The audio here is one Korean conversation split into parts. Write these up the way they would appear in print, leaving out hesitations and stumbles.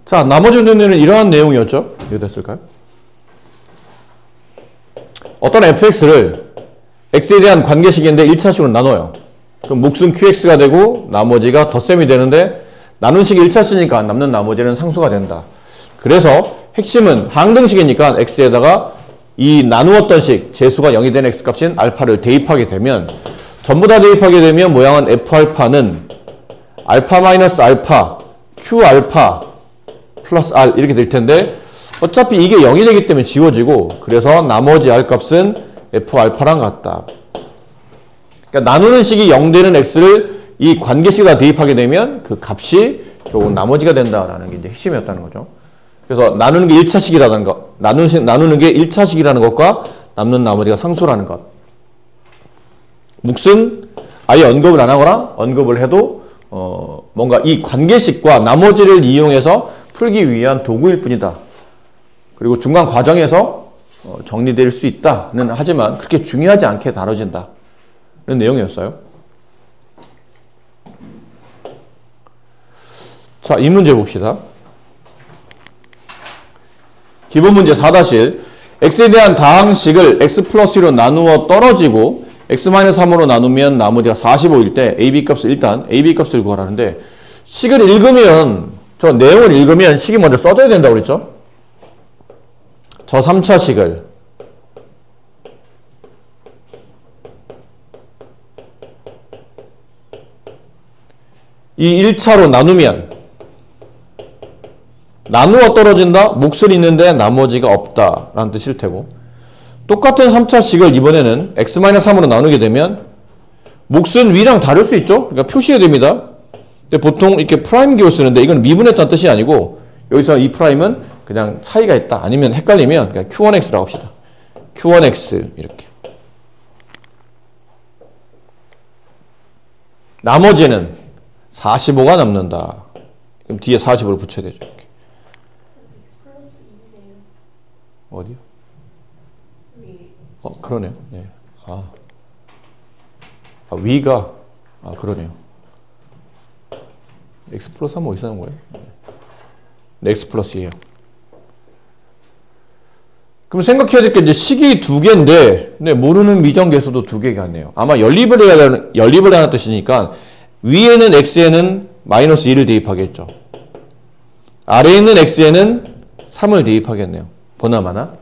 자, 나머지 문제는 이러한 내용이었죠. 이거 됐을까요? 어떤 fx를 x에 대한 관계식인데 1차식으로 나눠요. 그럼 몫은 qx가 되고 나머지가 덧셈이 되는데 나눈 식이 1차식이니까 남는 나머지는 상수가 된다. 그래서 핵심은 항등식이니까 x에다가 이 나누었던 식, 재수가 0이 된 x값인 알파를 대입하게 되면 전부 다 대입하게 되면 모양은 f알파는 알파 마이너스 알파, q알파 플러스 r 이렇게 될 텐데 어차피 이게 0이 되기 때문에 지워지고 그래서 나머지 r값은 f알파랑 같다. 그러니까 나누는 식이 0 되는 x를 이 관계식에다 대입하게 되면 그 값이 결국 나머지가 된다라는 게 이제 핵심이었다는 거죠. 그래서 나누는 게 1차식이라는 것, 나누는 게 1차식이라는 것과 남는 나머지가 상수라는 것. 몫은 아예 언급을 안 하거나 언급을 해도 뭔가 이 관계식과 나머지를 이용해서 풀기 위한 도구일 뿐이다. 그리고 중간 과정에서 정리될 수 있다는 하지만 그렇게 중요하지 않게 다뤄진다. 이런 내용이었어요. 자, 이 문제 봅시다. 기본 문제 4-1 x에 대한 다항식을 x 플러스 1로 나누어 떨어지고 x-3으로 나누면 나머지가 45일 때 ab 값을 일단 ab 값을 구하라는데 식을 읽으면 저 내용을 읽으면 식이 먼저 써져야 된다고 그랬죠? 저 3차 식을 이 1차로 나누면 나누어 떨어진다? 몫은 있는데 나머지가 없다 라는 뜻일 테고 똑같은 3차식을 이번에는 x-3으로 나누게 되면 몫은 위랑 다를 수 있죠? 그러니까 표시해야 됩니다. 근데 보통 이렇게 프라임 기호 쓰는데 이건 미분했다는 뜻이 아니고 여기서 이 프라임은 그냥 차이가 있다. 아니면 헷갈리면 그냥 q1x라고 합시다. q1x 이렇게. 나머지는 45가 남는다. 그럼 뒤에 45를 붙여야 되죠. 이렇게. 어디요? 그러네요. 네. 위가, 그러네요. x 플러스 하면 어디서 나온 거예요? 네, x 플러스예요. 그럼 생각해야 될 게 이제 식이 두 개인데, 근데 모르는 미정계수도 두 개가 있네요. 아마 연립을 하는 뜻이니까, 위에는 x에는 마이너스 2를 대입하겠죠. 아래에 있는 x에는 3을 대입하겠네요. 보나마나.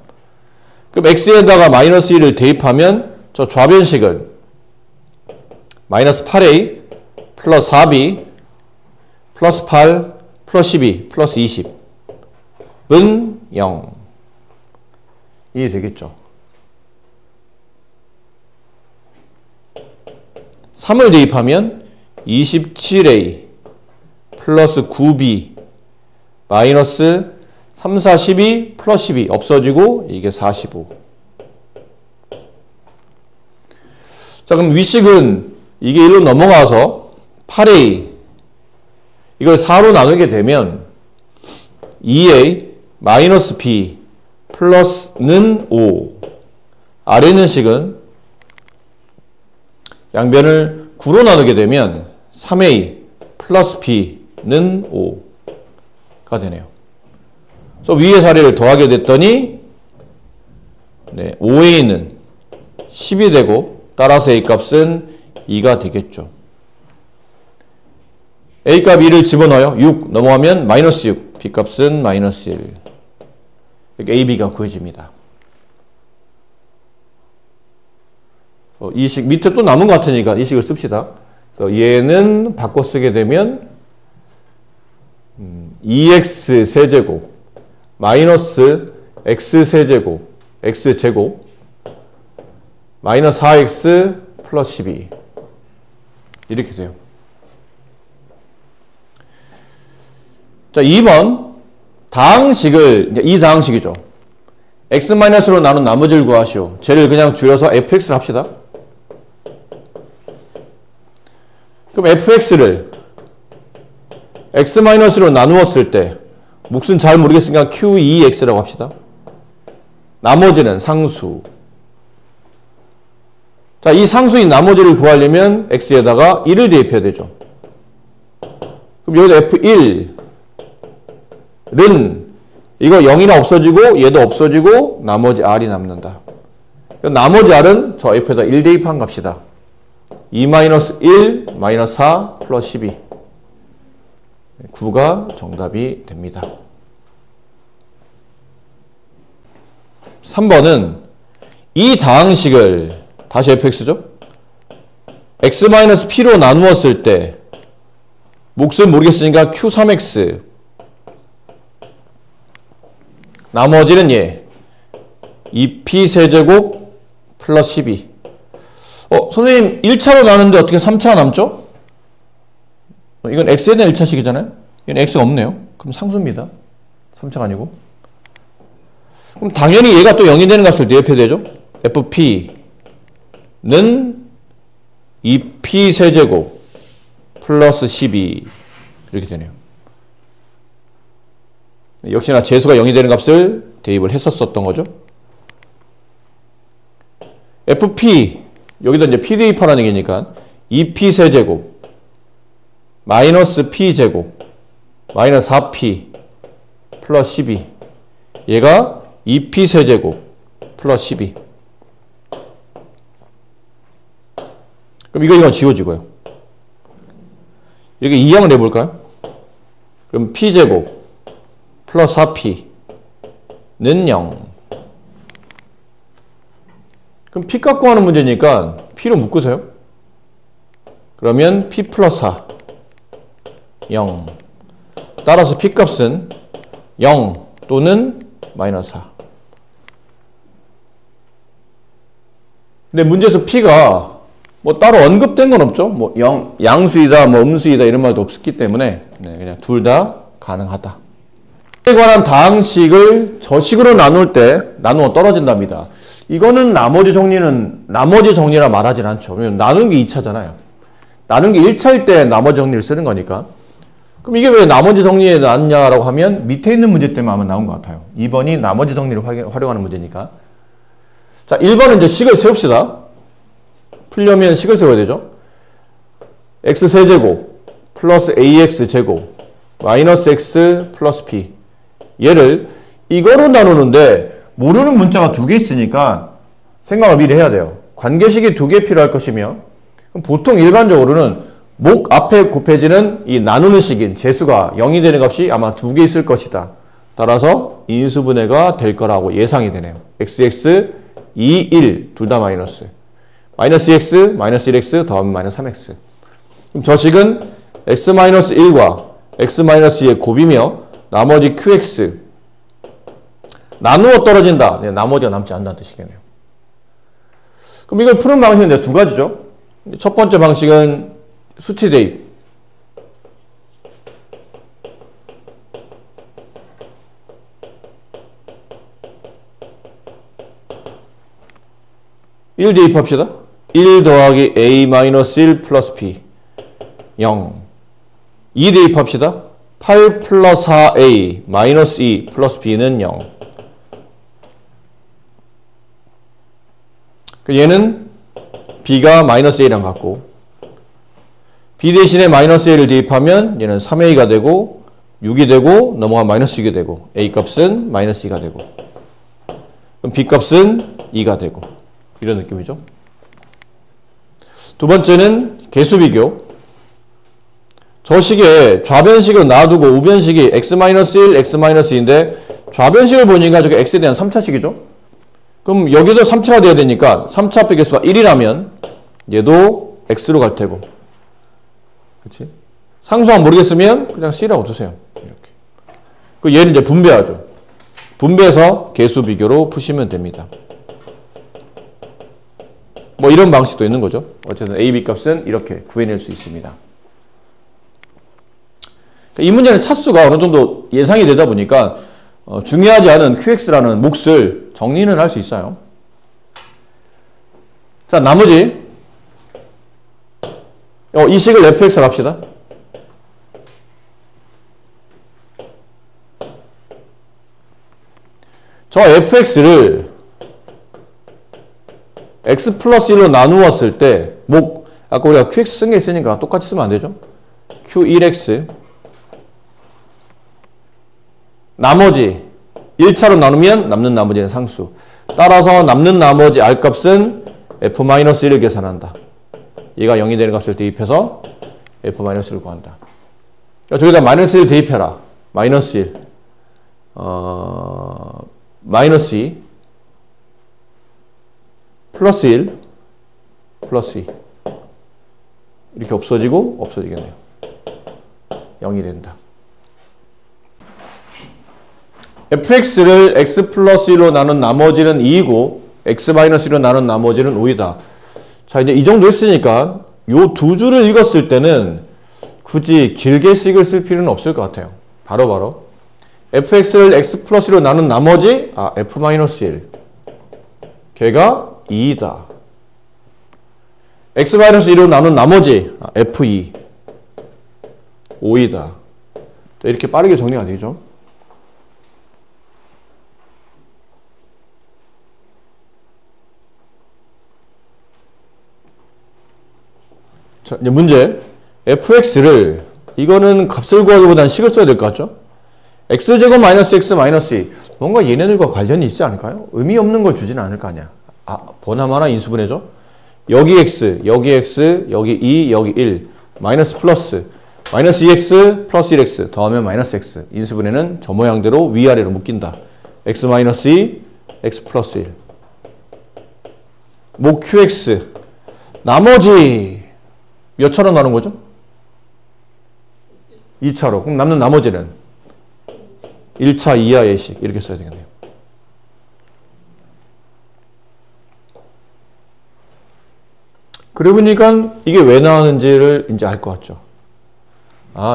그럼 x에다가 마이너스 1을 대입하면 저 좌변식은 마이너스 8a 플러스 4b 플러스 8 플러스 12 플러스 20은 0 이 되겠죠. 3을 대입하면 27a 플러스 9b 마이너스 3, 4, 12 플러스 12 없어지고 이게 45. 자, 그럼 위식은 이게 1로 넘어가서 8a 이걸 4로 나누게 되면 2a 마이너스 b 플러스는 5 아래 있는 식은 양변을 9로 나누게 되면 3a 플러스 b는 5가 되네요. 그래서 위의 사례를 더하게 됐더니 5a는 10이 되고 따라서 a 값은 2가 되겠죠. a 값 2를 집어넣어요. 6 넘어가면 마이너스 6, b 값은 마이너스 1. 이렇게 a, b가 구해집니다. 이 식 밑에 또 남은 것 같으니까 이 식을 씁시다. 얘는 바꿔 쓰게 되면 2x 세제곱 마이너스 x 세제곱 x제곱 마이너스 4x 플러스 12 이렇게 돼요. 자, 2번 다항식을 이 다항식이죠. x-로 나눈 나머지를 구하시오. 쟤를 그냥 줄여서 fx를 합시다. 그럼 fx를 x-로 나누었을 때 몫은 잘 모르겠으니까 q2x라고 합시다. 나머지는 상수. 자, 이 상수인 나머지를 구하려면 x에다가 1을 대입해야 되죠. 그럼 여기다 f1 이거 0이나 없어지고 얘도 없어지고 나머지 r이 남는다. 나머지 r은 저 f에다 1 대입한 값이다. 2-1 -4 플러스 12. 9가 정답이 됩니다. 3번은 이 다항식을 다시 fx죠. x-p로 나누었을 때 몫을 모르겠으니까 q3x 나머지는 얘 2p 세제곱 플러스 12. 선생님 1차로 나누는데 어떻게 3차가 남죠? 이건 x에 대한 1차식이잖아요. 이건 x가 없네요. 그럼 상수입니다. 3차가 아니고. 그럼 당연히 얘가 또 0이 되는 값을 대입해야 되죠. fp는 2p 세제곱 플러스 12 이렇게 되네요. 역시나 재수가 0이 되는 값을 대입을 했었던 거죠. fp 여기다 이제 p 대입하라는 얘기니까 2p 세제곱 마이너스 p 제곱 마이너스 4p 플러스 12 얘가 2p 세제곱 플러스 12. 그럼 이건 지워지고요. 이렇게 2항을 내볼까요? 그럼 p제곱 플러스 4p는 0. 그럼 p 갖고 하는 문제니까 p로 묶으세요. 그러면 p 플러스 4 0. 따라서 p 값은 0 또는 마이너스 4. 근데 문제에서 p가 뭐 따로 언급된 건 없죠. 뭐 양수이다, 뭐 음수이다 이런 말도 없기 때문에 그냥 둘 다 가능하다. 에 관한 다항식을 저식으로 나눌 때 나누어 떨어진답니다. 이거는 나머지 정리라 말하진 않죠. 왜냐면 나눈 게 2차잖아요. 나눈 게 1차일 때 나머지 정리를 쓰는 거니까. 그럼 이게 왜 나머지 정리에 나왔냐라고 하면 밑에 있는 문제 때문에 아마 나온 것 같아요. 2번이 나머지 정리를 활용하는 문제니까. 자, 1번은 이제 식을 세웁시다. 풀려면 식을 세워야 되죠. x세제곱 플러스 ax제곱 마이너스 x 플러스 p. 얘를 이거로 나누는데 모르는 문자가 2개 있으니까 생각을 미리 해야 돼요. 관계식이 2개 필요할 것이며 보통 일반적으로는 목 앞에 곱해지는 이 나누는 식인 재수가 0이 되는 값이 아마 2개 있을 것이다. 따라서 인수분해가 될 거라고 예상이 되네요. xx 2, 1 둘 다 마이너스. 마이너스 2x, 마이너스 1x 더하면 마이너스 3x. 그럼 저 식은 x-1과 x-2의 곱이며 나머지 qx 나누어 떨어진다. 나머지가 남지 않는다는 뜻이겠네요. 그럼 이걸 푸는 방식은 두 가지죠. 첫 번째 방식은 수치 대입. (1) 대입합시다. 1 더하기 a-1 플러스 p 0. 2 대입합시다. 8 플러스 4a 마이너스 2 플러스 b는 0. 얘는 b가 마이너스 a랑 같고 b 대신에 마이너스 a를 대입하면 얘는 3a가 되고 6이 되고 넘어가면 마이너스 6이 되고 a 값은 마이너스 2가 되고 그럼 b 값은 2가 되고 이런 느낌이죠. 두 번째는 개수 비교. 저 식에 좌변식을 놔두고 우변식이 x-1, x-2인데 좌변식을 보니까 저게 x에 대한 3차식이죠. 그럼 여기도 3차가 돼야 되니까 3차 합의 개수가 1이라면 얘도 x로 갈 테고. 그렇지? 상수항 모르겠으면 그냥 c라고 두세요. 이렇게. 그 얘는 이제 분배하죠. 분배해서 개수 비교로 푸시면 됩니다. 뭐 이런 방식도 있는 거죠. 어쨌든 a, b 값은 이렇게 구해낼 수 있습니다. 이 문제는 차수가 어느 정도 예상이 되다 보니까 중요하지 않은 qx라는 몫을 정리는 할 수 있어요. 자, 나머지 이 식을 fx로 합시다. 저 fx를 x 플러스 1로 나누었을 때 아까 우리가 qx 쓴 게 있으니까 똑같이 쓰면 안 되죠. q1x 나머지 1차로 나누면 남는 나머지는 상수. 따라서 남는 나머지 R값은 F-1을 계산한다. 얘가 0이 되는 값을 대입해서 F-1을 구한다. 저기다 마이너스 1 대입해라. 마이너스 1. 마이너스 2. 플러스 1. 플러스 2. 이렇게 없어지고 없어지겠네요. 0이 된다. fx를 x 플러스 1로 나눈 나머지는 2이고 x 마이너스 1로 나눈 나머지는 5이다. 자, 이제 이 정도 했으니까 요 두 줄을 읽었을 때는 굳이 길게 식을 쓸 필요는 없을 것 같아요. 바로 fx를 x 플러스 1로 나눈 나머지 f 마이너스 1 걔가 2이다. x 마이너스 1로 나눈 나머지 f2 5이다. 이렇게 빠르게 정리가 되죠. 자, 이제 문제. fx를, 이거는 값을 구하기보다는 식을 써야 될 것 같죠? x제곱 마이너스 x 마이너스 2. 뭔가 얘네들과 관련이 있지 않을까요? 의미 없는 걸 주지는 않을 거 아니야. 번하마나 인수분해죠? 여기 x, 여기 x, 여기 2, 여기 1. 마이너스 플러스. 마이너스 2x 플러스 1x 더하면 마이너스 x. 인수분해는 저 모양대로 위아래로 묶인다. x 마이너스 2, x 플러스 1. 목 qx. 나머지 몇 차로 나눈 거죠? 2차로. 그럼 남는 나머지는 1차 이하의 식. 이렇게 써야 되겠네요. 그러고 보니까 이게 왜 나왔는지를 이제 알 것 같죠.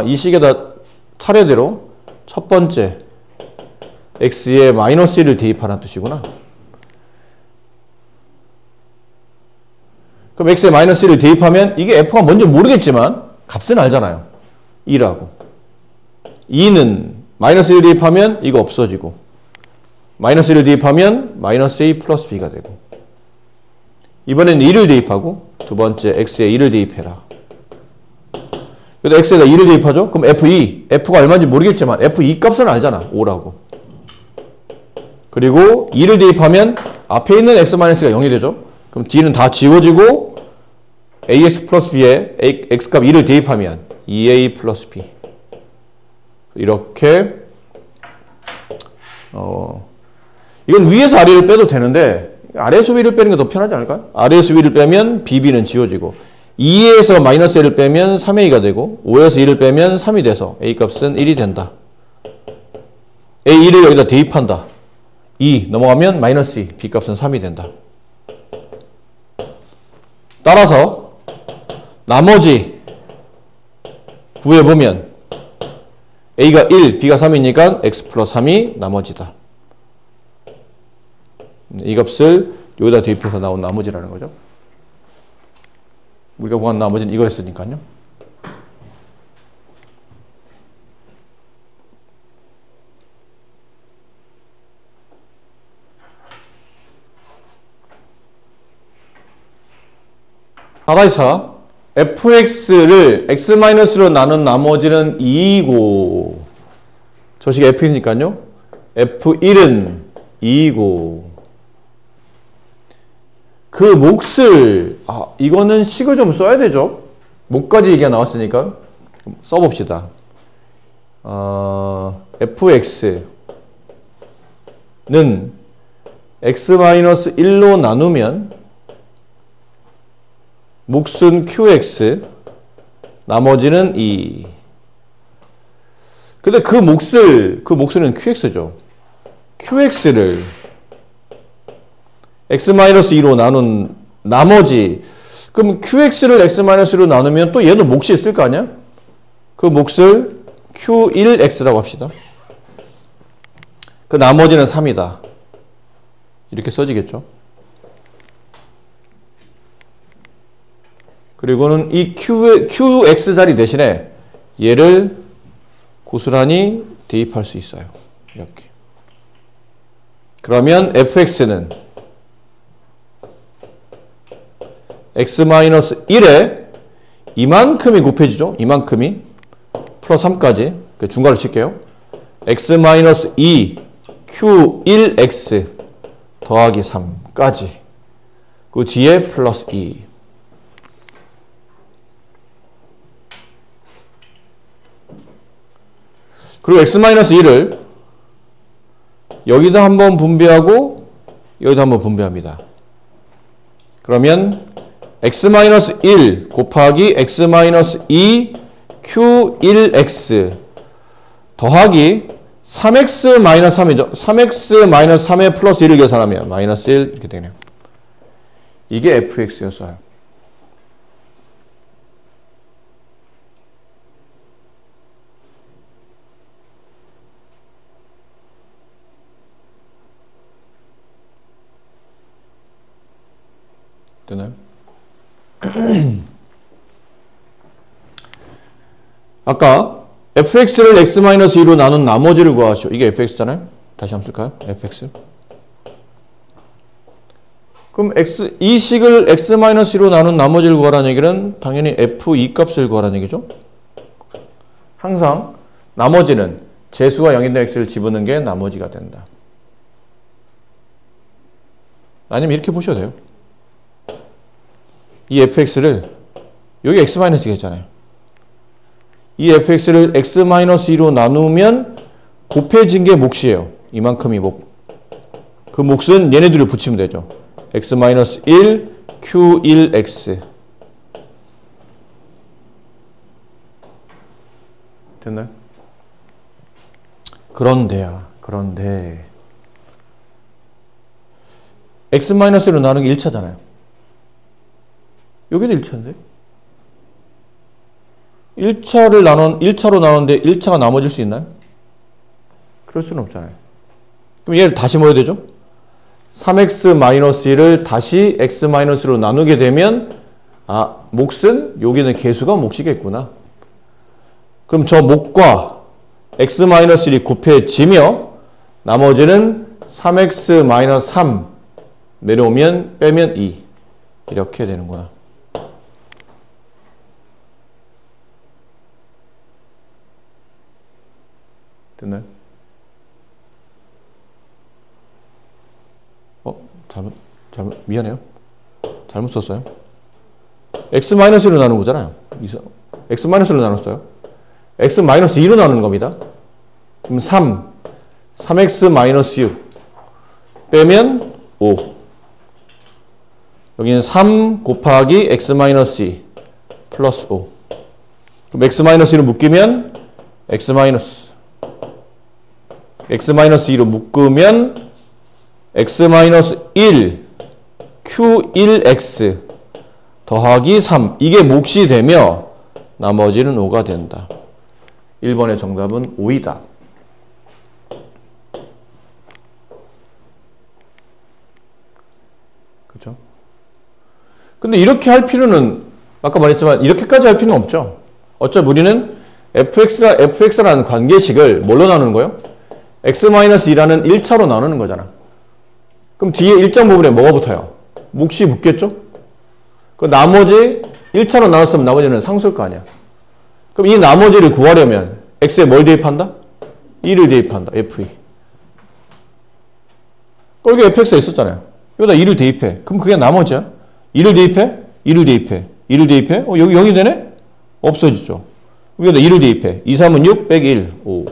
이 식에다 차례대로 첫 번째 x에 마이너스 1을 대입하라는 뜻이구나. 그럼 x에 마이너스 1을 대입하면 이게 f가 뭔지 모르겠지만 값은 알잖아요. 2라고. 2는 마이너스 1을 대입하면 이거 없어지고 마이너스 1을 대입하면 마이너스 a 플러스 b가 되고 이번에는 2를 대입하고 두 번째 x에 2를 대입해라. 여기다 x에다 2를 대입하죠? 그럼 f2. f가 얼마인지 모르겠지만 f2 값은 알잖아. 5라고. 그리고 2를 대입하면 앞에 있는 x-가 0이 되죠? 그럼 d는 다 지워지고 ax 플러스 b에 x값 2를 대입하면 2a 플러스 b. 이렇게 이건 위에서 아래를 빼도 되는데 아래에서 위를 빼는 게 더 편하지 않을까요? 아래에서 위를 빼면 bb는 지워지고 2에서 마이너스 1을 빼면 3a가 되고 5에서 1을 빼면 3이 돼서 a값은 1이 된다. a1을 여기다 대입한다. 2 넘어가면 마이너스 2, b값은 3이 된다. 따라서 나머지 구해보면 a가 1, b가 3이니까 x 플러스 3이 나머지다. 이 값을 여기다 대입해서 나온 나머지라는 거죠. 우리가 구한 나머지는 이거였으니까요. 하나이사 fx를 x-로 나눈 나머지는 2이고 저 식이 f이니까요. f1은 2이고 그 몫을 이거는 식을 좀 써야 되죠. 목까지 얘기가 나왔으니까 써봅시다. fx는 x-1로 나누면 몫은 qx 나머지는 2. 근데 그 몫은 qx죠. qx를 x-2로 나눈 나머지 그럼 qx를 x-2로 나누면 또 얘도 몫이 있을 거 아니야? 그 몫을 q1x라고 합시다. 그 나머지는 3이다. 이렇게 써지겠죠. 그리고는 이 qx 자리 대신에 얘를 고스란히 대입할 수 있어요. 이렇게. 그러면 fx는 x-1에 이만큼이 곱해지죠. 이만큼이 플러스 3까지 중괄호 칠게요. x-2 q1x 더하기 3까지 그 뒤에 플러스 2. 그리고 x-2를 여기다 한번 분배하고 여기다 한번 분배합니다. 그러면 x-1 곱하기 x-2 q1x 더하기 3x-3이죠. 3x-3의 플러스 1을 계산하면 마이너스 1 이렇게 되네요. 이게 fx였어요. 되나요? 아까 fx를 x-2로 나눈 나머지를 구하시오. 이게 fx잖아요. 다시 한번 쓸까요? fx. 그럼 이 식을 x-2로 나눈 나머지를 구하라는 얘기는 당연히 f2 값을 구하라는 얘기죠. 항상 나머지는 재수가 0인데 x를 집어넣는 게 나머지가 된다. 아니면 이렇게 보셔도 돼요. 이 fx를 여기 x-가 있잖아요. 이 fx를 x-2로 나누면 곱해진 게 몫이에요. 이만큼이 몫. 그 몫은 얘네들을 붙이면 되죠. x-1 q1x 됐나요? 그런데 x-로 나누는 게 1차잖아요. 여기도 1차인데? 1차로 나누는데 1차가 나머질 수 있나요? 그럴 수는 없잖아요. 그럼 얘를 다시 뭐 해야 되죠? 3x-1을 다시 x-로 나누게 되면 몫은 여기는 개수가 몫이겠구나. 그럼 저 몫과 x-1이 곱해지며 나머지는 3x-3 내려오면 빼면 2 이렇게 되는구나. 됐나요? 미안해요. 잘못 썼어요. x-로 나눈 거잖아요. x-로 나눴어요. x-2로 나누는 겁니다. 그럼 3x-6 빼면 5. 여기는 3 곱하기 x-2 플러스 5. 그럼 x-2로 묶이면 x-2로 묶으면 x-1 q1x 더하기 3 이게 몫이 되며 나머지는 5가 된다. 1번의 정답은 5이다. 그렇죠? 근데 이렇게 할 필요는 아까 말했지만 이렇게까지 할 필요는 없죠. 어차피 우리는 fx라는 관계식을 뭘로 나누는 거예요? x-2라는 1차로 나누는 거잖아. 그럼 뒤에 일정 부분에 뭐가 붙어요? 몫이 붙겠죠? 그 나머지 1차로 나눴으면 나머지는 상수일 거 아니야. 그럼 이 나머지를 구하려면 x에 뭘 대입한다? 2를 대입한다. f2. 여기 fx가 있었잖아요. 여기다 2를 대입해. 그럼 그게 나머지야. 2를 대입해? 2를 대입해. 2를 대입해? 여기 0이 되네? 없어지죠. 여기다 2를 대입해. 2, 3은 6, 101, 5.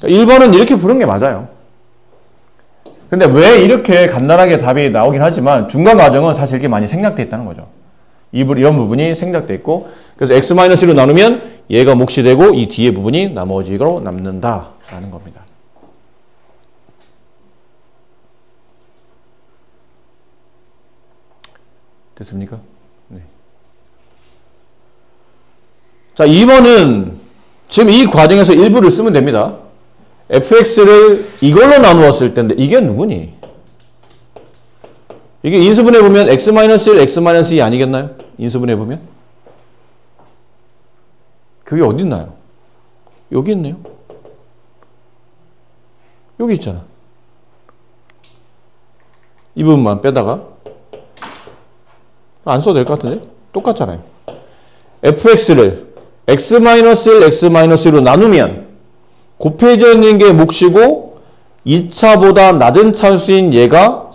그러니까 1번은 이렇게 부른 게 맞아요. 근데 왜 이렇게 간단하게 답이 나오긴 하지만 중간 과정은 사실 이렇게 많이 생략되어 있다는 거죠. 이런 부분이 생략되어 있고 그래서 x-1로 나누면 얘가 몫이 되고 이 뒤에 부분이 나머지로 남는다라는 겁니다. 됐습니까? 네. 자, 2번은 지금 이 과정에서 일부를 쓰면 됩니다. fx를 이걸로 나누었을 때인데 이게 누구니? 이게 인수분해 보면 x-1, x-2 아니겠나요? 인수분해 보면? 그게 어디 있나요? 여기 있네요. 여기 있잖아. 이 부분만 빼다가 안 써도 될 것 같은데? 똑같잖아요. fx를 x-1, x-2로 나누면 곱해져 있는 게 몫이고 2차보다 낮은 차수인 얘가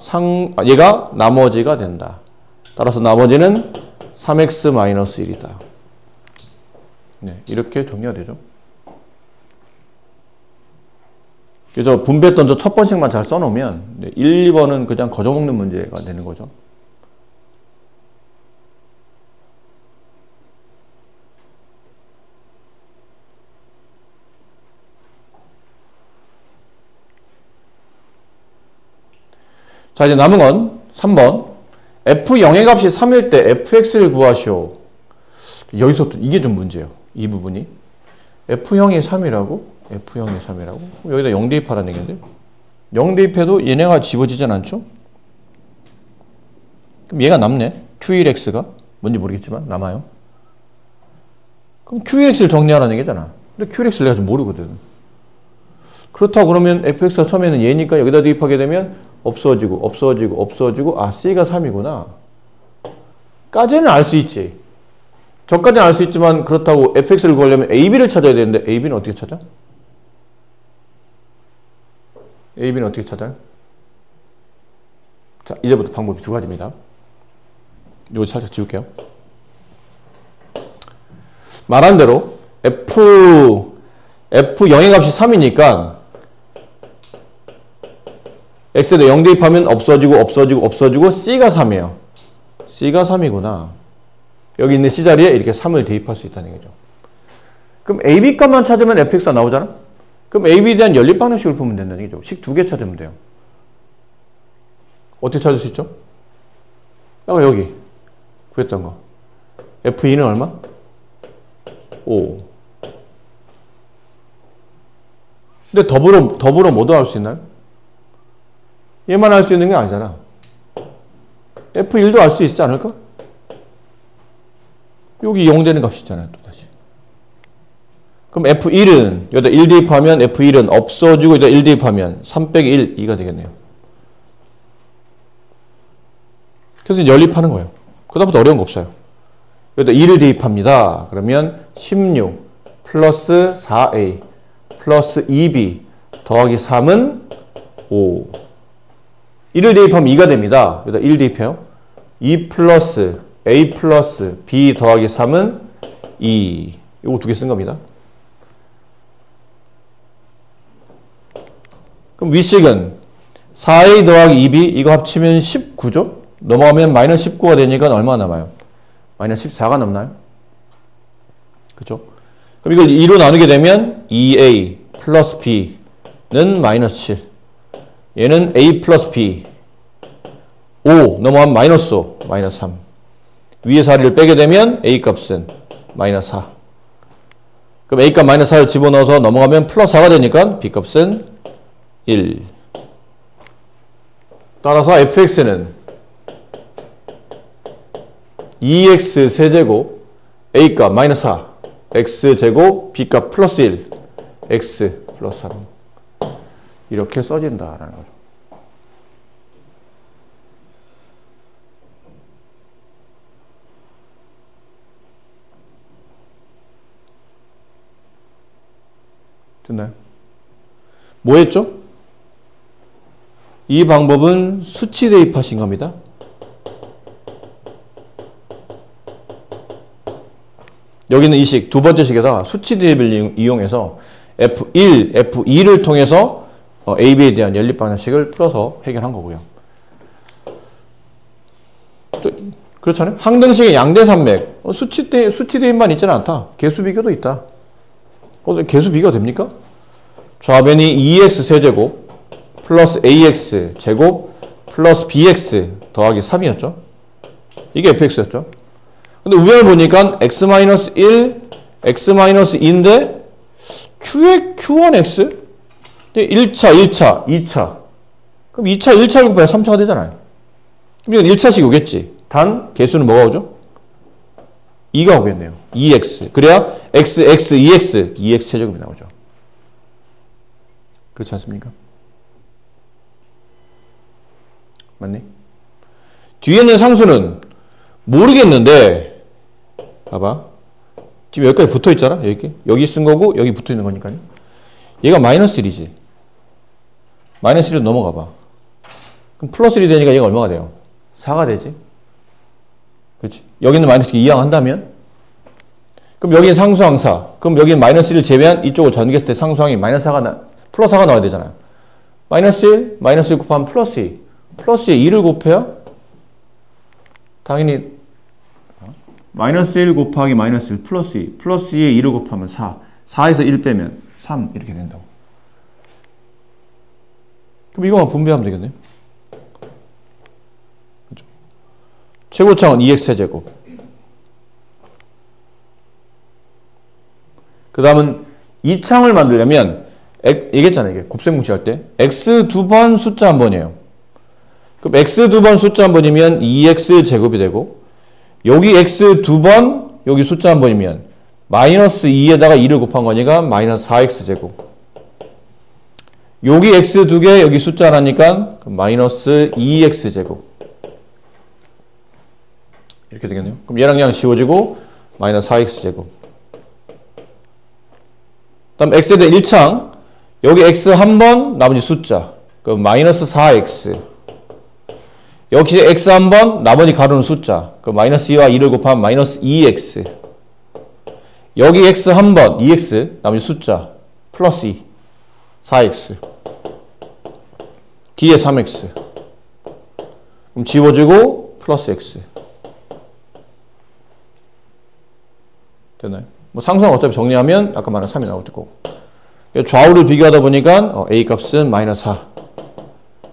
나머지가 된다. 따라서 나머지는 3x-1이다. 네, 이렇게 정리가 되죠. 그래서 분배했던 저 첫 번씩만 잘 써놓으면 1, 2번은 그냥 거저먹는 문제가 되는 거죠. 자, 이제 남은 건 3번. f0의 값이 3일 때 fx를 구하시오. 여기서 이게 좀 문제예요. 이 부분이. f0이 3이라고? f0이 3이라고? 여기다 0 대입하라는 얘기인데 0 대입해도 얘네가 집어지진 않죠? 그럼 얘가 남네. q1x가. 뭔지 모르겠지만 남아요. 그럼 q1x를 정리하라는 얘기잖아. 근데 q1x를 내가 좀 모르거든. 그렇다고 그러면 fx가 처음에는 얘니까 여기다 대입하게 되면 없어지고 c가 3이구나 까지는 알 수 있지. 저까지는 알 수 있지만 그렇다고 fx를 구하려면 ab를 찾아야 되는데 ab는 어떻게 찾아? ab는 어떻게 찾아요? 자, 이제부터 방법이 두 가지입니다. 이거 살짝 지울게요. 말한 대로 f0의 값이 3이니까 x에다 0 대입하면 없어지고 c가 3이에요. c가 3이구나. 여기 있는 c 자리에 이렇게 3을 대입할 수 있다는 얘기죠. 그럼 ab 값만 찾으면 fx가 나오잖아? 그럼 ab에 대한 연립 방정식을 풀면 된다는 얘기죠. 식 두 개 찾으면 돼요. 어떻게 찾을 수 있죠? 여기 구했던 거. f2는 얼마? 5. 근데 더불어 뭐도 할 수 있나요? 얘만 알 수 있는 게 아니잖아. F1도 알 수 있지 않을까? 여기 0 되는 값이 있잖아요. 또다시. 그럼 F1은 여기다 1 대입하면 F1은 없어지고 여기다 1 대입하면 3 빼기 1, 2가 되겠네요. 그래서 연립하는 거예요. 그다음부터 어려운 거 없어요. 여기다 2를 대입합니다. 그러면 16 플러스 4a 플러스 2b 더하기 3은 5. 1을 대입하면 2가 됩니다. 여기다 1 대입해요. 2 플러스 a 플러스 b 더하기 3은 2. 이거 두 개 쓴 겁니다. 그럼 위식은 4a 더하기 2b 이거 합치면 19죠? 넘어가면 마이너스 19가 되니까 얼마나 남아요? 마이너스 14가 남나요? 그죠? 그럼 이걸 2로 나누게 되면 2a 플러스 b는 마이너스 7. 얘는 a 플러스 b 5 넘어가면 마이너스 5 마이너스 3 위에 4를 빼게 되면 a 값은 마이너스 4. 그럼 a 값 마이너스 4를 집어넣어서 넘어가면 플러스 4가 되니까 b 값은 1. 따라서 fx는 2x 세제곱 a 값 마이너스 4 x제곱 b 값 플러스 1 x 플러스 3 이렇게 써진다라는 거죠. 됐나요? 뭐 했죠? 이 방법은 수치 대입하신 겁니다. 여기는 이 식, 두 번째 식에다가 수치 대입을 이용해서 F1, F2를 통해서 AB에 대한 연립 방정식을 풀어서 해결한 거고요. 또, 그렇잖아요? 항등식의 양대 산맥. 수치 대입만 있지는 않다. 개수 비교도 있다. 개수 비교가 됩니까? 좌변이 2x 세제곱 플러스 ax 제곱 플러스 bx 더하기 3이었죠. 이게 fx였죠. 근데 우변을 보니까 x-1, x-2인데 q의 q1x 1차, 2차. 그럼 2차, 1차를 곱해야 3차가 되잖아요. 그럼 이건 1차씩 오겠지. 단 개수는 뭐가 오죠? 2가 오겠네요. 2x. 그래야 x, 2x, 2x 세제곱이 나오죠. 그렇지 않습니까? 맞니? 뒤에 있는 상수는 모르겠는데 봐봐. 지금 여기까지 붙어 있잖아. 여기 쓴 거고 여기 붙어 있는 거니까요. 얘가 마이너스 1이지. 마이너스 1로 넘어가 봐. 그럼 플러스 1이 되니까 얘가 얼마가 돼요? 4가 되지. 그렇지. 여기는 마이너스 2 이항한다면? 그럼 여기는 상수항 4. 그럼 여기는 마이너스 1을 제외한 이쪽을 전개했을 때 상수항이 마이너스 4가 플러스 4가 나와야 되잖아요. 마이너스 1, 마이너스 1 곱하면 플러스 2. 플러스에 2를 곱해야 당연히 마이너스 1 곱하기 마이너스 1 플러스 2. 플러스 2에 2를 곱하면 4. 4에서 1 빼면 3 이렇게 된다고. 그럼 이거만 분배하면 되겠네요. 그렇죠? 최고차원 2x제곱. 그 다음은 이 창을 만들려면 얘기했잖아요. 이게 곱셈공식 할 때 x 2번 숫자 한 번이에요. 그럼 x 2번 숫자 한 번이면 2x 제곱이 되고 여기 x 2번 여기 숫자 한 번이면 마이너스 2에다가 2를 곱한 거니까 마이너스 4x 제곱. 여기 x 2개 여기 숫자 하나니까 마이너스 2x 제곱. 이렇게 되겠네요. 그럼 얘랑 얘랑 지워지고 마이너스 4x 제곱. 다음 x에 대한 1창 여기 x 한 번 나머지 숫자 그럼 마이너스 4x. 여기 x 한 번 나머지 가로는 숫자 그럼 마이너스 2와 2를 곱하면 마이너스 2x. 여기 x 한 번 2x 나머지 숫자 플러스 2 4x. 뒤에 3x. 그럼 지워지고 플러스 x. 됐나요? 뭐 상수항 어차피 정리하면 아까 말한 3이 나올 거고. 좌우를 비교하다 보니까 a 값은 마이너스 4,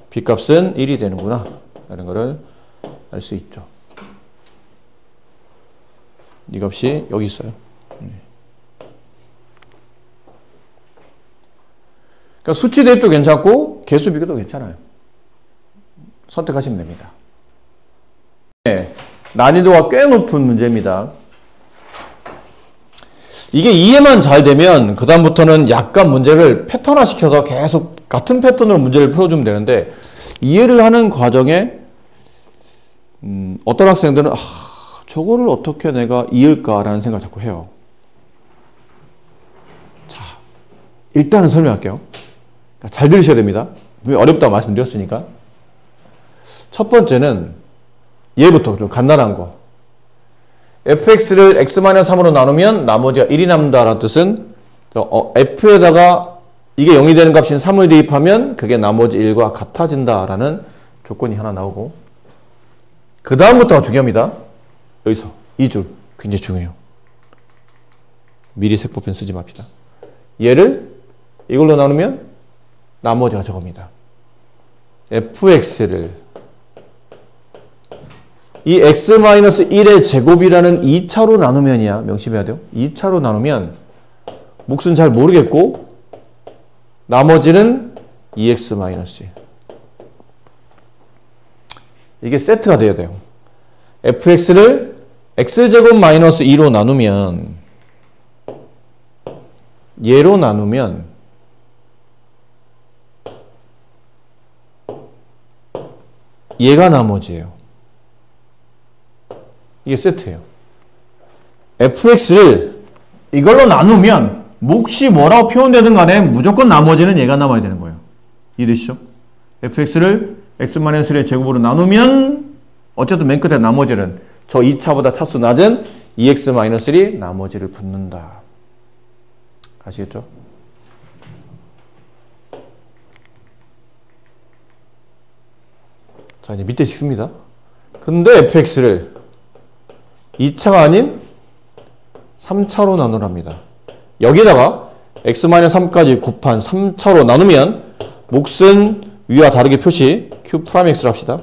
b 값은 1이 되는구나 라는 거를 알 수 있죠. 이 값이 여기 있어요. 그러니까 수치 대입도 괜찮고 개수 비교도 괜찮아요. 선택하시면 됩니다. 네, 난이도가 꽤 높은 문제입니다. 이게 이해만 잘 되면 그 다음부터는 약간 문제를 패턴화 시켜서 계속 같은 패턴으로 문제를 풀어주면 되는데 이해를 하는 과정에 어떤 학생들은 저거를 어떻게 내가 이을까라는 생각을 자꾸 해요. 자, 일단은 설명할게요. 잘 들으셔야 됩니다. 어렵다고 말씀드렸으니까. 첫 번째는 얘부터 좀 간단한 거. fx를 x-3으로 나누면 나머지가 1이 남는다라는 뜻은 f에다가 이게 0이 되는 값인 3을 대입하면 그게 나머지 1과 같아진다라는 조건이 하나 나오고 그 다음부터가 중요합니다. 여기서 이 줄 굉장히 중요해요. 미리 색보편 쓰지 맙시다. 얘를 이걸로 나누면 나머지가 저겁니다. fx를 이 x-1의 제곱이라는 2차로 나누면이야. 명심해야 돼요. 2차로 나누면 몫은 잘 모르겠고 나머지는 2x-1. 이게 세트가 돼야 돼요. fx를 x제곱 마이너스 2로 나누면 얘로 나누면 얘가 나머지예요. 이게 세트예요. fx를 이걸로 나누면 몫이 뭐라고 표현되든 간에 무조건 나머지는 얘가 남아야 되는 거예요. 이해되시죠? fx를 x-1의 제곱으로 나누면 어쨌든 맨 끝에 나머지는 저 2차보다 차수 낮은 2x-1이 나머지를 붙는다. 아시겠죠? 자, 이제 밑에 찍습니다. 근데 fx를 2차가 아닌 3차로 나누랍니다. 여기다가 x-3까지 곱한 3차로 나누면 몫은 위와 다르게 표시 q'x를 합시다.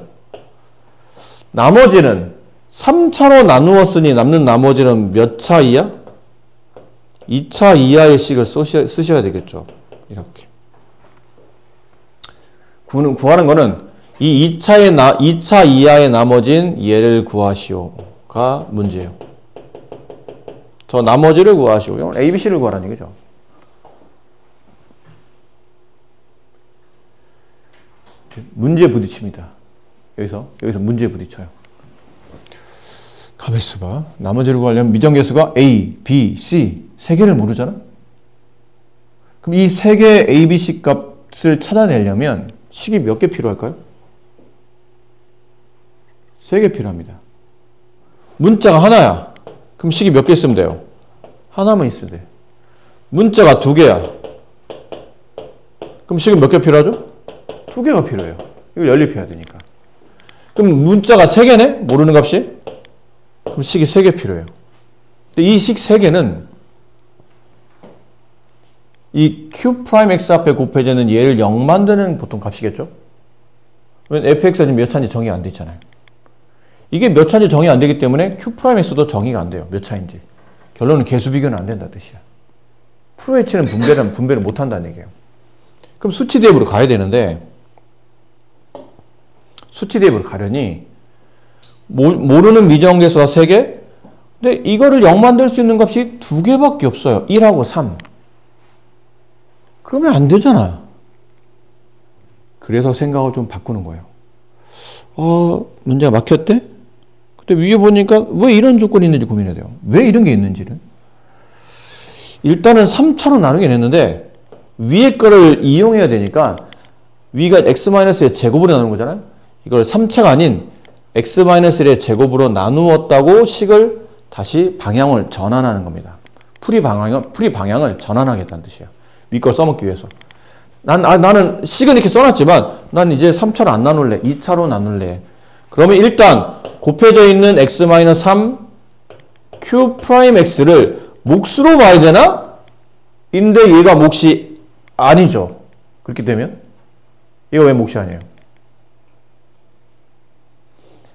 나머지는 3차로 나누었으니 남는 나머지는 몇 차 이하? 2차 이하의 식을 쓰셔야 되겠죠. 이렇게. 구하는 거는 이 2차 이하의 나머진 얘를 구하시오가 문제예요. 저 나머지를 구하시오. 이건 A, B, C를 구하라는 얘기죠. 문제에 부딪힙니다. 여기서 문제에 부딪혀요. 가만있어 봐. 나머지를 구하려면 미정계수가 A, B, C 세 개를 모르잖아? 그럼 이 세 개의 A, B, C 값을 찾아내려면 식이 몇 개 필요할까요? 3개 필요합니다. 문자가 하나야. 그럼 식이 몇 개 있으면 돼요? 하나만 있어야 돼. 문자가 2개야. 그럼 식은 몇 개 필요하죠? 2개가 필요해요. 이걸 연립해야 되니까. 그럼 문자가 3개네? 모르는 값이? 그럼 식이 3개 필요해요. 근데 이 식 3개는 이 Q'X 앞에 곱해지는 얘를 0 만드는 보통 값이겠죠? 왜냐면 fx가 지금 몇 차인지 정의가 안 돼 있잖아요. 이게 몇 차인지 정의 안 되기 때문에 Q'X도 정의가 안 돼요. 몇 차인지. 결론은 개수 비교는 안 된다는 뜻이야. 프로H는 분배를 못 한다는 얘기예요. 그럼 수치 대입으로 가야 되는데 수치 대입으로 가려니 모르는 미정계수가 3개? 근데 이거를 0 만들 수 있는 값이 2개밖에 없어요. 1하고 3. 그러면 안 되잖아. 그래서 생각을 좀 바꾸는 거예요. 문제가 막혔대? 근데 위에 보니까 왜 이런 조건이 있는지 고민해야 돼요. 왜 이런 게 있는지는. 일단은 3차로 나누긴 했는데 위에 거를 이용해야 되니까 위가 x-의 제곱으로 나누는 거잖아요. 이걸 3차가 아닌 x-1의 제곱으로 나누었다고 식을 다시 방향을 전환하는 겁니다. 풀이 방향을 전환하겠다는 뜻이에요. 위 걸 써먹기 위해서. 나는 식은 이렇게 써놨지만 난 이제 3차로 안 나눌래. 2차로 나눌래. 그러면 일단 곱해져 있는 x-3 Q'X를 몫으로 봐야 되나? 인데 얘가 몫이 아니죠. 그렇게 되면 얘가 왜 몫이 아니에요?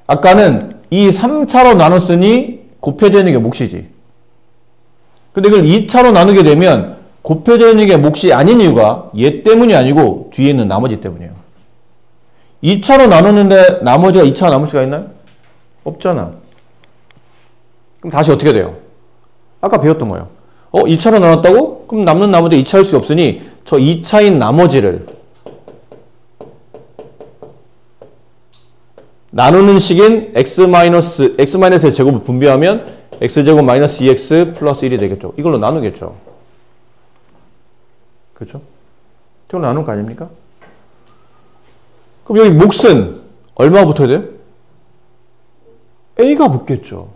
아까는 이 3차로 나눴으니 곱해져 있는 게 몫이지. 근데 그걸 2차로 나누게 되면 곱해져 있는 게 몫이 아닌 이유가 얘 때문이 아니고 뒤에 있는 나머지 때문이에요. 2차로 나누는데 나머지가 2차가 남을 수가 있나요? 없잖아. 그럼 다시 어떻게 돼요? 아까 배웠던 거예요. 2차로 나눴다고? 그럼 남는 나머지 2차일 수 없으니 저 2차인 나머지를 나누는 식인 x-의 제곱을 분배하면 x제곱 마이너스 2x 플러스 1이 되겠죠. 이걸로 나누겠죠. 그렇죠? 이걸로 나눈 거 아닙니까? 그럼 여기 몫은 얼마가 붙어야 돼요? a가 붙겠죠.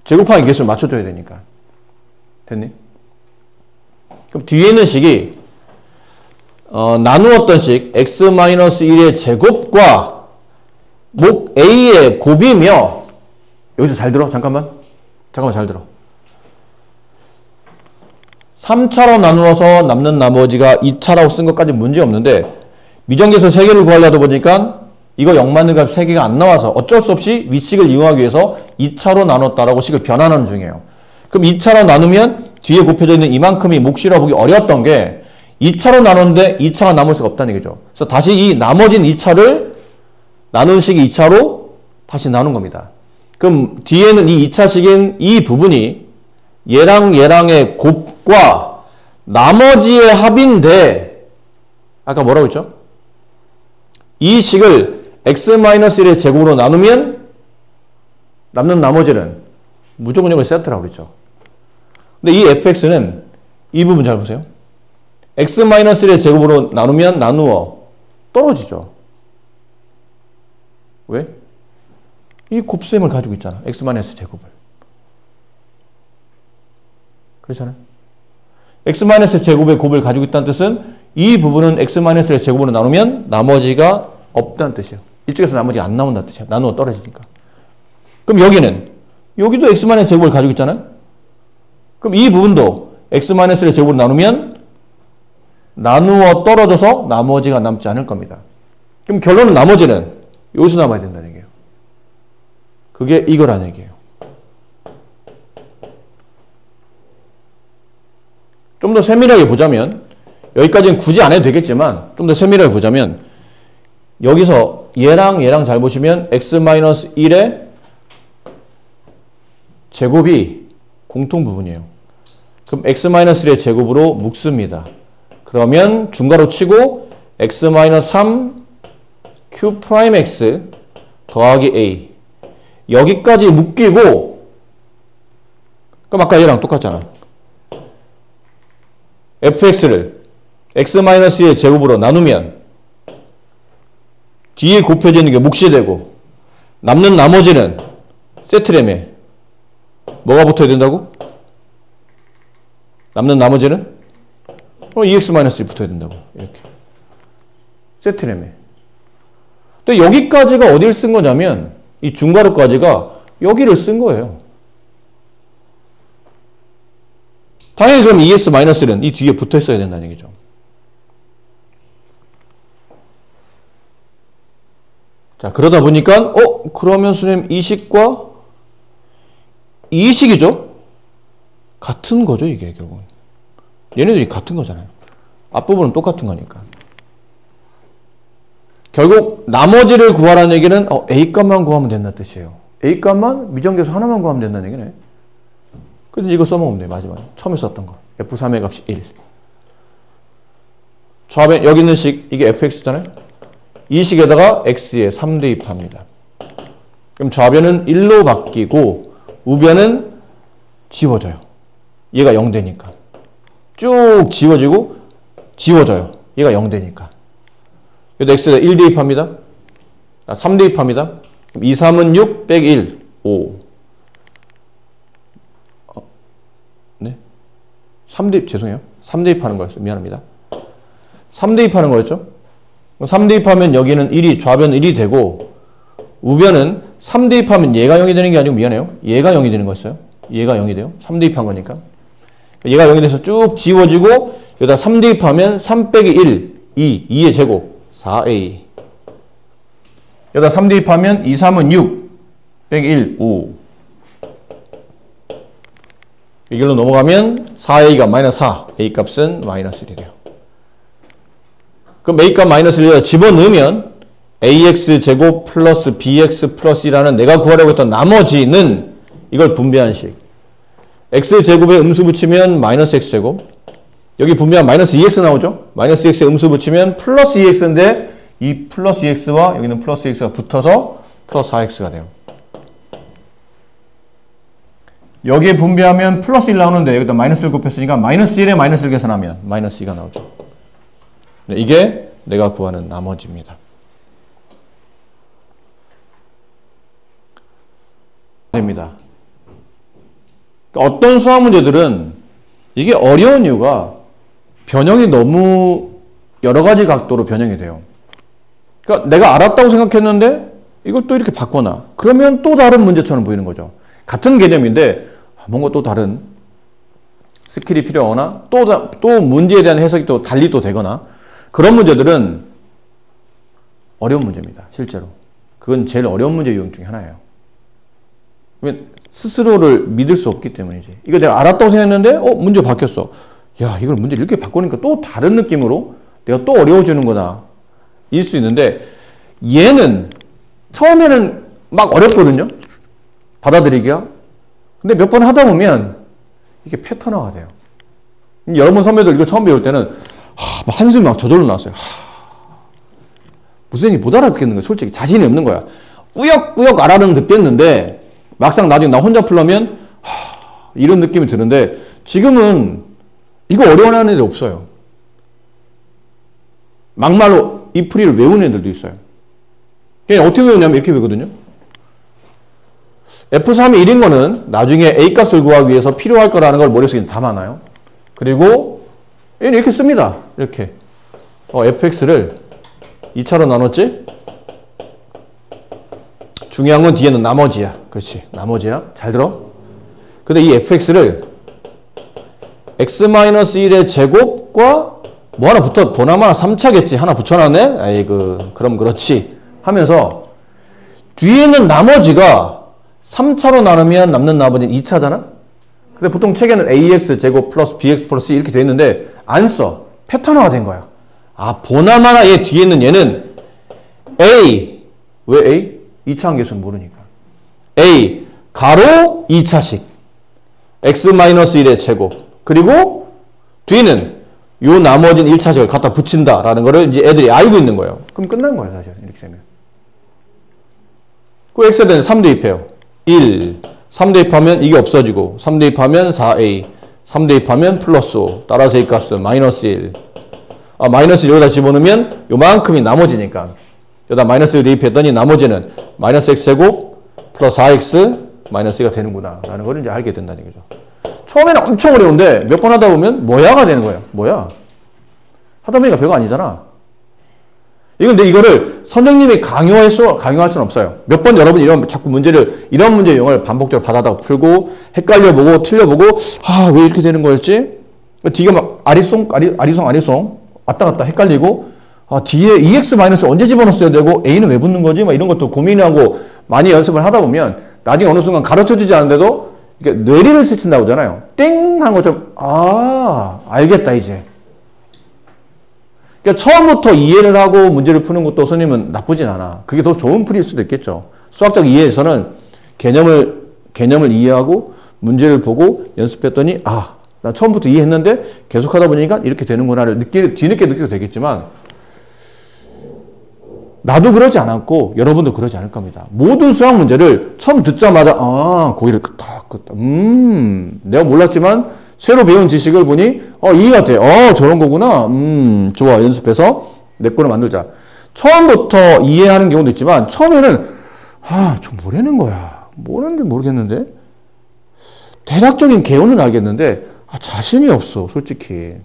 제곱하기 개수를 맞춰줘야 되니까. 됐니? 그럼 뒤에 있는 식이 나누었던 식 x-1의 제곱과 목 a의 곱이며 여기서 잘 들어. 잠깐만 잘 들어. 3차로 나누어서 남는 나머지가 2차라고 쓴 것까지 문제 없는데 미정계수 3개를 구하려다 보니까 이거 0 맞는 값 3개가 안 나와서 어쩔 수 없이 위식을 이용하기 위해서 2차로 나눴다라고 식을 변환하는 중이에요. 그럼 2차로 나누면 뒤에 곱해져 있는 이만큼이 몫이라고 보기 어려웠던 게 2차로 나눴는데 2차가 남을 수가 없다는 얘기죠. 그래서 다시 이 나머진 2차를 나눈 식이 2차로 다시 나눈 겁니다. 그럼 뒤에는 이 2차식인 이 부분이 얘랑 얘랑의 곱과 나머지의 합인데 아까 뭐라고 했죠? 이 식을 x-1의 제곱으로 나누면 남는 나머지는 무조건 이걸 세트라고 그랬죠. 근데 이 fx는 이 부분 잘 보세요. x-1의 제곱으로 나누면 나누어 떨어지죠. 왜? 이 곱셈을 가지고 있잖아. x-의 제곱을. 그렇잖아요. x-의 제곱의 곱을 가지고 있다는 뜻은 이 부분은 x-의 제곱으로 나누면 나머지가 없다는 뜻이에요. 이쪽에서 나머지가 안 나온다는 뜻이에요. 나누어 떨어지니까. 그럼 여기도 x-의 제곱을 가지고 있잖아요. 그럼 이 부분도 x-의 제곱으로 나누면 나누어 떨어져서 나머지가 남지 않을 겁니다. 그럼 결론은 나머지는 여기서 남아야 된다는 얘기예요. 그게 이거라는 얘기예요. 좀 더 세밀하게 보자면 여기까지는 굳이 안 해도 되겠지만 좀 더 세밀하게 보자면 여기서 얘랑 잘 보시면 x-1의 제곱이 공통 부분이에요. 그럼 x-1의 제곱으로 묶습니다. 그러면 중괄호 치고 x-3 Q'X 더하기 a 여기까지 묶이고 그럼 아까 얘랑 똑같잖아. fx를 x-2의 제곱으로 나누면 뒤에 곱해지는 게 몫이 되고 남는 나머지는 세트램에 뭐가 붙어야 된다고? 남는 나머지는 2x-1 붙어야 된다고. 이렇게. 세트램에. 근데 여기까지가 어디를 쓴 거냐면 이 중괄호까지가 여기를 쓴 거예요. 당연히 그럼 2x-는 이 뒤에 붙어 있어야 된다는 얘기죠. 자, 그러다 보니까 그러면 선생님 이 식과 이 식이죠? 같은 거죠, 이게 결국은. 얘네들이 같은 거잖아요. 앞부분은 똑같은 거니까. 결국 나머지를 구하라는 얘기는 A값만 구하면 된다는 뜻이에요. A값만 미정계수 하나만 구하면 된다는 얘기네. 근데 이거 써먹으면 돼요. 마지막에. 처음에 썼던 거. F3의 값이 1. 좌변 여기 있는 식 이게 fx잖아요. 이 식에다가 x에 3 대입합니다. 그럼 좌변은 1로 바뀌고 우변은 지워져요. 얘가 0 되니까. 쭉 지워지고 지워져요. 얘가 0 되니까. 여기다 x에다 1 대입합니다. 3 대입합니다. 2, 3은 6, 빼기 1, 5. 네? 3 대입, 죄송해요. 3 대입하는 거였어요. 미안합니다. 3 대입하는 거였죠? 3 대입하면 여기는 1이, 좌변 1이 되고, 우변은 3 대입하면 얘가 0이 되는 게 아니고, 미안해요. 얘가 0이 되는 거였어요. 얘가 0이 돼요. 3 대입한 거니까. 얘가 0이 돼서 쭉 지워지고, 여기다 3 대입하면 3 빼기 1, 2, 2의 제곱, 4a. 여기다 3 대입하면 2, 3은 6, 빼기 1, 5. 이 길로 넘어가면 4a가 마이너스 4, a 값은 마이너스 1이 돼요. 그럼 a값 마이너스 1을 집어넣으면 ax 제곱 플러스 bx 플러스 1이라는 내가 구하려고 했던 나머지는 이걸 분배한 식. x 제곱에 음수 붙이면 마이너스 x 제곱. 여기 분배한 마이너스 2x 나오죠? 마이너스 2x에 음수 붙이면 플러스 2x인데 이 플러스 2x와 여기는 플러스 2x가 붙어서 플러스 4x가 돼요. 여기에 분배하면 플러스 1 나오는데 여기다 마이너스 1 곱했으니까 마이너스 1에 마이너스 1 계산하면 마이너스 2가 나오죠. 네, 이게 내가 구하는 나머지입니다. 됩니다. 어떤 수학 문제들은 이게 어려운 이유가 변형이 너무 여러 가지 각도로 변형이 돼요. 그러니까 내가 알았다고 생각했는데 이걸 또 이렇게 바꿔놔. 그러면 또 다른 문제처럼 보이는 거죠. 같은 개념인데 뭔가 또 다른 스킬이 필요하거나 또 문제에 대한 해석이 또 달리 또 되거나 그런 문제들은 어려운 문제입니다. 실제로. 그건 제일 어려운 문제 유형 중에 하나예요. 스스로를 믿을 수 없기 때문이지. 이거 내가 알았다고 생각했는데 문제 바뀌었어. 야, 이걸 문제 이렇게 바꾸니까 또 다른 느낌으로 내가 또 어려워지는구나. 일 수 있는데 얘는 처음에는 막 어렵거든요. 받아들이기가. 근데 몇 번 하다 보면 이게 패턴화가 돼요. 여러분 선배들 이거 처음 배울 때는 한숨이 막 저절로 나왔어요. 무슨 얘기 못 알아듣겠는 거야. 솔직히 자신이 없는 거야. 꾸역꾸역 알아는 듣겠는데 막상 나중에 나 혼자 풀려면 이런 느낌이 드는데 지금은 이거 어려워하는 애들 없어요. 막말로 이 풀이를 외우는 애들도 있어요. 그냥 어떻게 외우냐면 이렇게 외우거든요. F3이 1인 거는 나중에 A값을 구하기 위해서 필요할 거라는 걸 머릿속에 담아놔요. 그리고 얘는 이렇게 씁니다. 이렇게. fx를 2차로 나눴지? 중요한 건 뒤에는 나머지야. 그렇지. 나머지야. 잘 들어. 근데 이 fx를 x-1의 제곱과 뭐 하나 보나마나 3차겠지. 하나 붙여놨네? 아이고, 그럼 그렇지. 하면서 뒤에는 나머지가 3차로 나누면 남는 나머지는 2차잖아? 근데 보통 책에는 ax 제곱 플러스 bx 플러스 이렇게 돼 있는데 안 써. 패턴화가 된 거야. 보나마나 얘 뒤에 있는 얘는 a. 왜 a? 2차 함계수는 모르니까. a 가로 2차식 x-1의 제곱 그리고 뒤는 요 나머지는 1차식을 갖다 붙인다라는 거를 이제 애들이 알고 있는 거예요. 그럼 끝난 거예요, 사실. 이렇게 되면. 그 x에 대해서 3 대입해요. 1. 3 대입하면 이게 없어지고 3 대입하면 4a 3 대입하면 플러스 5 따라서 이 값은 마이너스 1 마이너스 여기다 집어넣으면 요만큼이 나머지니까. 여기다 마이너스를 대입했더니 나머지는 마이너스 x제곱 플러스 4x 마이너스 2가 되는구나. 라는 걸 이제 알게 된다는 거죠. 처음에는 엄청 어려운데 몇 번 하다 보면 뭐야가 되는 거예요. 뭐야? 하다 보니까 별거 아니잖아. 근데 이거를 선생님이 강요할 수는 없어요. 몇 번 여러분 자꾸 이런 문제 유형을 반복적으로 받아다가 풀고, 헷갈려보고, 틀려보고, 왜 이렇게 되는 거였지? 뒤가 막 아리송, 왔다 갔다 헷갈리고, 뒤에 EX 마이너스 언제 집어넣었어야 되고, A는 왜 붙는 거지? 막 이런 것도 고민하고 많이 연습을 하다 보면, 나중에 어느 순간 가르쳐 주지 않는데도, 이렇게 뇌리를 스친다고 하잖아요. 땡! 한 것처럼, 알겠다, 이제. 그러니까 처음부터 이해를 하고 문제를 푸는 것도 선생님은 나쁘진 않아. 그게 더 좋은 풀이일 수도 있겠죠. 수학적 이해에서는 개념을 이해하고 문제를 보고 연습했더니 나 처음부터 이해했는데 계속 하다 보니까 이렇게 되는구나를 뒤늦게 느껴도 되겠지만 나도 그러지 않았고 여러분도 그러지 않을 겁니다. 모든 수학 문제를 처음 듣자마자 고개를 딱 끄다. 내가 몰랐지만 새로 배운 지식을 보니 이해가 돼. 저런 거구나. 좋아. 연습해서 내 거를 만들자. 처음부터 이해하는 경우도 있지만 처음에는 좀 뭐라는 거야. 뭐라는지 모르겠는데. 대략적인 개요는 알겠는데 자신이 없어. 솔직히.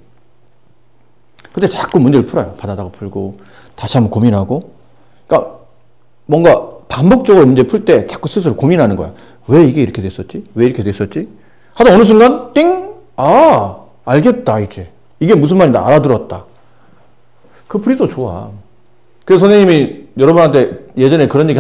근데 자꾸 문제를 풀어요. 받아다가 풀고 다시 한번 고민하고. 그러니까 뭔가 반복적으로 문제 풀 때 자꾸 스스로 고민하는 거야. 왜 이게 이렇게 됐었지? 왜 이렇게 됐었지? 하다 어느 순간 띵! 알겠다, 이제. 이게 무슨 말인지 알아들었다. 그 풀이 더 좋아. 그래서 선생님이 여러분한테 예전에 그런 얘기